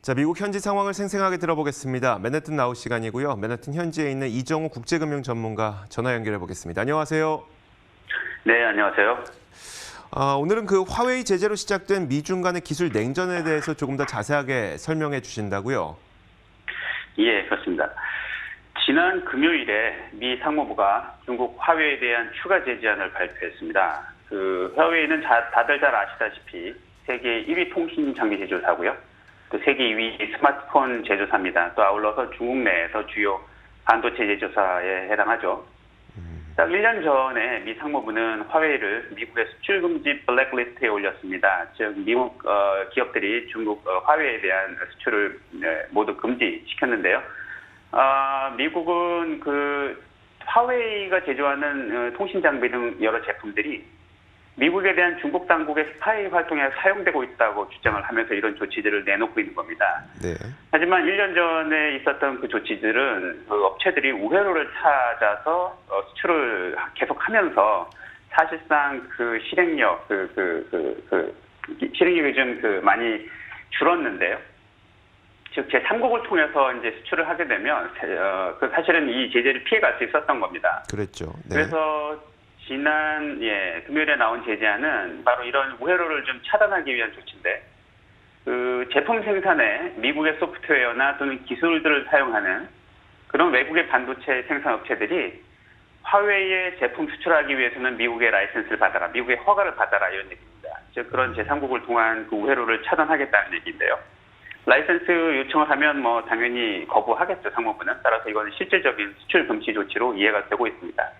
자, 미국 현지 상황을 생생하게 들어보겠습니다. 맨해튼 나우 시간이고요. 맨해튼 현지에 있는 이정우 국제금융 전문가 전화 연결해 보겠습니다. 안녕하세요. 네, 안녕하세요. 오늘은 그 화웨이 제재로 시작된 미중 간의 기술 냉전에 대해서 조금 더 자세하게 설명해 주신다고요? 예, 그렇습니다. 지난 금요일에 미 상무부가 중국 화웨이에 대한 추가 제재안을 발표했습니다. 그 화웨이는 다들 잘 아시다시피 세계 1위 통신 장비 제조사고요. 또 세계 2위 스마트폰 제조사입니다. 또 아울러서 중국 내에서 주요 반도체 제조사에 해당하죠. 딱 1년 전에 미 상무부는 화웨이를 미국의 수출 금지 블랙리스트에 올렸습니다. 즉 미국 기업들이 중국 화웨이에 대한 수출을 모두 금지시켰는데요. 미국은 그 화웨이가 제조하는 통신 장비 등 여러 제품들이 미국에 대한 중국 당국의 스파이 활동에 사용되고 있다고 주장을 하면서 이런 조치들을 내놓고 있는 겁니다. 네. 하지만 1년 전에 있었던 그 조치들은 그 업체들이 우회로를 찾아서 수출을 계속하면서 사실상 그 실행력이 좀 많이 줄었는데요. 즉 제3국을 통해서 이제 수출을 하게 되면 사실은 이 제재를 피해갈 수 있었던 겁니다. 그랬죠. 네. 그래서 지난 금요일에 나온 제재안은 바로 이런 우회로를 좀 차단하기 위한 조치인데, 그 제품 생산에 미국의 소프트웨어나 또는 기술들을 사용하는 그런 외국의 반도체 생산 업체들이 화웨이의 제품 수출하기 위해서는 미국의 라이센스를 받아라, 미국의 허가를 받아라, 이런 얘기입니다. 즉 그런 제3국을 통한 그 우회로를 차단하겠다는 얘기인데요. 라이센스 요청을 하면 뭐 당연히 거부하겠죠, 상무부는. 따라서 이거는 실질적인 수출 금지 조치로 이해가 되고 있습니다.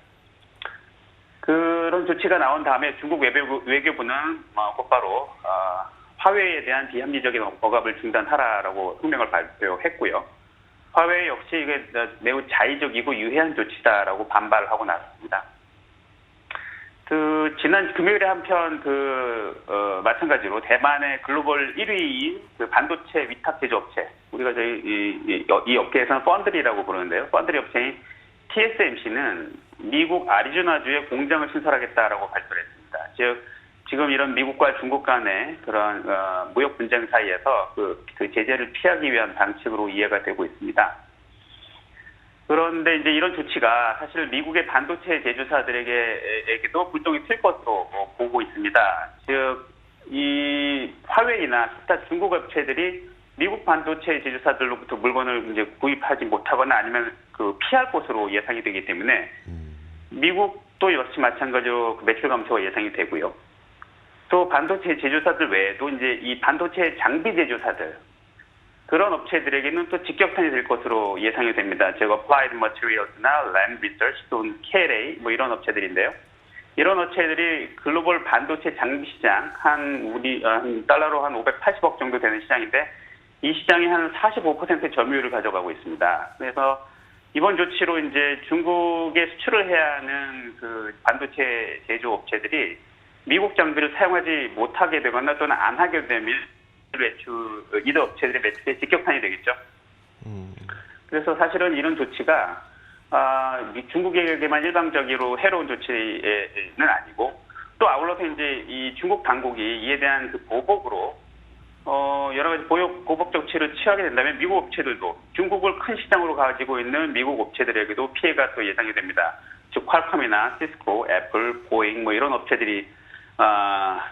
그런 조치가 나온 다음에 중국 외교부는 곧바로 화웨이에 대한 비합리적인 억압을 중단하라라고 성명을 발표했고요. 화웨이 역시 이게 매우 자의적이고 유해한 조치다라고 반발을 하고 나섰습니다. 그 지난 금요일에 한편 마찬가지로 대만의 글로벌 1위인 그 반도체 위탁 제조 업체, 우리가 이 업계에서는 펀드리라고 부르는데요. 펀드리 업체인 TSMC는 미국 애리조나주에 공장을 신설하겠다라고 발표를 했습니다. 즉 지금 이런 미국과 중국 간의 그런 무역 분쟁 사이에서 그 제재를 피하기 위한 방식으로 이해가 되고 있습니다. 그런데 이제 이런 조치가 사실 미국의 반도체 제조사들에게도 불똥이 튈 것으로 보고 있습니다. 즉 이 화웨이나 기타 중국 업체들이 미국 반도체 제조사들로부터 물건을 이제 구입하지 못하거나 아니면 그 피할 것으로 예상이 되기 때문에 미국도 역시 마찬가지로 매출 감소가 예상이 되고요. 또 반도체 제조사들 외에도 이제 이 반도체 장비 제조사들, 그런 업체들에게는 또 직격탄이 될 것으로 예상이 됩니다. 즉 Applied Materials나 Lam Research 또는 KLA 뭐 이런 업체들인데요. 이런 업체들이 글로벌 반도체 장비 시장 한 달러로 한 580억 정도 되는 시장인데, 이 시장이 한 45% 점유율을 가져가고 있습니다. 그래서 이번 조치로 이제 중국에 수출을 해야 하는 그 반도체 제조 업체들이 미국 장비를 사용하지 못하게 되거나 또는 안 하게 되면 이들 업체들의 매출에 직격탄이 되겠죠. 그래서 사실은 이런 조치가 중국에게만 일방적으로 해로운 조치는 아니고, 또 아울러서 이제 이 중국 당국이 이에 대한 그 보복으로 여러 가지 보복 조치를 취하게 된다면 미국 업체들도 중국을 큰 시장으로 가지고 있는 미국 업체들에게도 피해가 또 예상이 됩니다. 즉 퀄컴이나 시스코, 애플, 보잉 뭐 이런 업체들이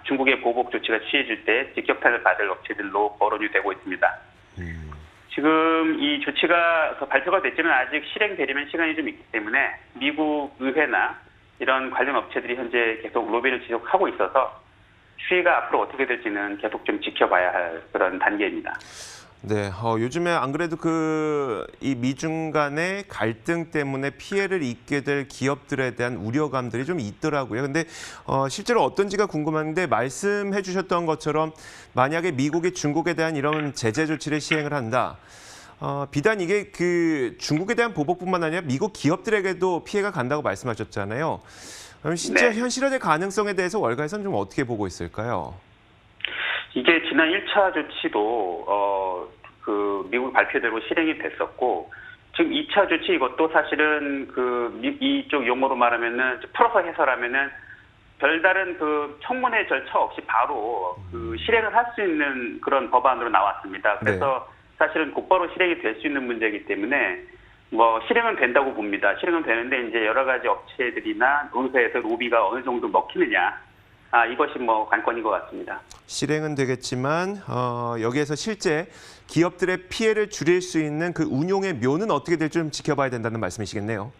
중국의 보복 조치가 취해질 때 직격탄을 받을 업체들로 거론이 되고 있습니다. 지금 이 조치가 발표가 됐지만 아직 실행되려면 시간이 좀 있기 때문에 미국 의회나 이런 관련 업체들이 현재 계속 로비를 지속하고 있어서 추이가 앞으로 어떻게 될지는 계속 좀 지켜봐야 할 그런 단계입니다. 네, 요즘에 안 그래도 이 미중 간의 갈등 때문에 피해를 입게 될 기업들에 대한 우려감들이 좀 있더라고요. 근데 실제로 어떤지가 궁금한데, 말씀해 주셨던 것처럼 만약에 미국이 중국에 대한 이런 제재 조치를 시행을 한다. 비단 이게 그 중국에 대한 보복뿐만 아니라 미국 기업들에게도 피해가 간다고 말씀하셨잖아요. 그럼 진짜 네. 현실화될 가능성에 대해서 월가에서는 좀 어떻게 보고 있을까요? 이게 지난 1차 조치도 그 미국 발표대로 실행이 됐었고, 지금 2차 조치 이것도 사실은 이쪽 용어로 말하면은 풀어서 해설하면은 별다른 그 청문회 절차 없이 바로 그 실행을 할 수 있는 그런 법안으로 나왔습니다. 그래서 사실은 곧바로 실행이 될 수 있는 문제이기 때문에 뭐 실행은 된다고 봅니다. 실행은 되는데 이제 여러 가지 업체들이나 노조에서 로비가 어느 정도 먹히느냐, 이것이 뭐 관건인 것 같습니다. 실행은 되겠지만 여기에서 실제 기업들의 피해를 줄일 수 있는 그 운용의 묘는 어떻게 될지 좀 지켜봐야 된다는 말씀이시겠네요.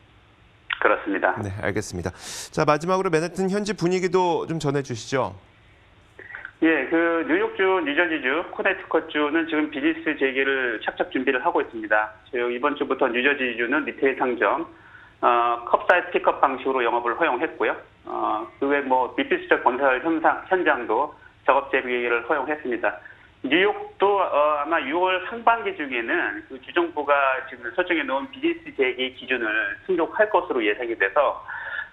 그렇습니다. 네, 알겠습니다. 자, 마지막으로 맨해튼 현지 분위기도 좀 전해주시죠. 예, 그 뉴욕주, 뉴저지주, 코네티컷주는 지금 비즈니스 재개를 착착 준비를 하고 있습니다. 이번 주부터 뉴저지주는 리테일 상점, 컵사이즈 픽업 방식으로 영업을 허용했고요. 그 외 뭐 비피스적 건설 현장도 작업 재개를 허용했습니다. 뉴욕도 아마 6월 상반기 중에는 그 주정부가 지금 설정해 놓은 비즈니스 재개 기준을 충족할 것으로 예상이 돼서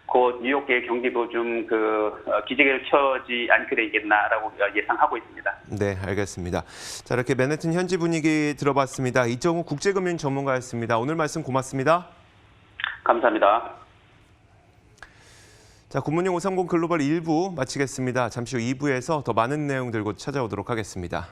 곧 뉴욕의 경기도 좀 기지개를 켜지 않게 되겠나라고 예상하고 있습니다. 네, 알겠습니다. 자, 이렇게 맨해튼 현지 분위기 들어봤습니다. 이정우 국제금융 전문가였습니다. 오늘 말씀 고맙습니다. 감사합니다. 자, 굿모닝 530 글로벌 1부 마치겠습니다. 잠시 후 2부에서 더 많은 내용 들고 찾아오도록 하겠습니다.